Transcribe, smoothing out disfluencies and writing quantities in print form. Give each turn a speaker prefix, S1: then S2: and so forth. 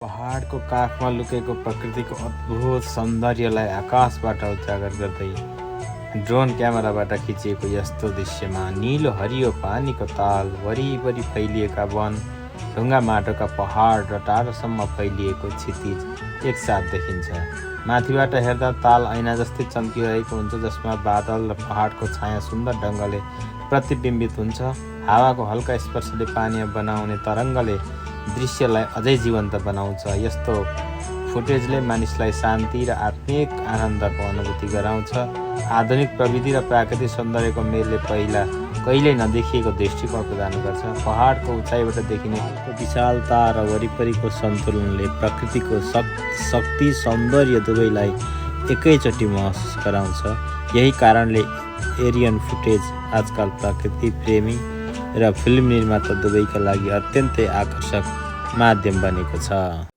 S1: पहाडको काखमा लुकेको प्रकृतिको अद्भुत सौन्दर्यलाई आकाशबाट उजागर गर्दै ड्रोन क्यामेराबाट खिचिएको यस्तो दृश्यमा निलो हरियो पानीको ताल, वरिपरि फैलिएका वन, ढुङ्गा माटोका पहाड र टाढोसम्म फैलिएको क्षितिज एकसाथ देखिन्छ। माथिबाट हेर्दा ताल ऐना जस्तै चम्किरहेको हुन्छ, जसमा बादल र पहाडको छाया सुन्दर ढङ्गले प्रतिबिम्बित हुन्छ। हावाको हल्का स्पर्शले पानीमा बनाउने तरङ्गले दृश्यलाई अझै जीवन्त बनाउँछ। यस्तो फुटेजले मानिसलाई शान्ति र आत्मिक आनन्दको अनुभूति गराउँछ। आधुनिक प्रविधि र प्राकृतिक सौन्दर्यको मेलले कहिल्यै नदेखिएको दृष्टिकोण प्रदान गर्छ। पहाडको उचाइबाट देखिने विशालता र वरिपरिको सन्तुलनले प्रकृतिको शक्ति सौन्दर्य दुवैलाई एकैचोटि महसुस गराउँछ। यही कारणले एरियन फुटेज आजकल प्रकृति प्रेमी र फिल्म निर्माता दुवैका लागि अत्यन्तै आकर्षक माध्यम बनेको छ।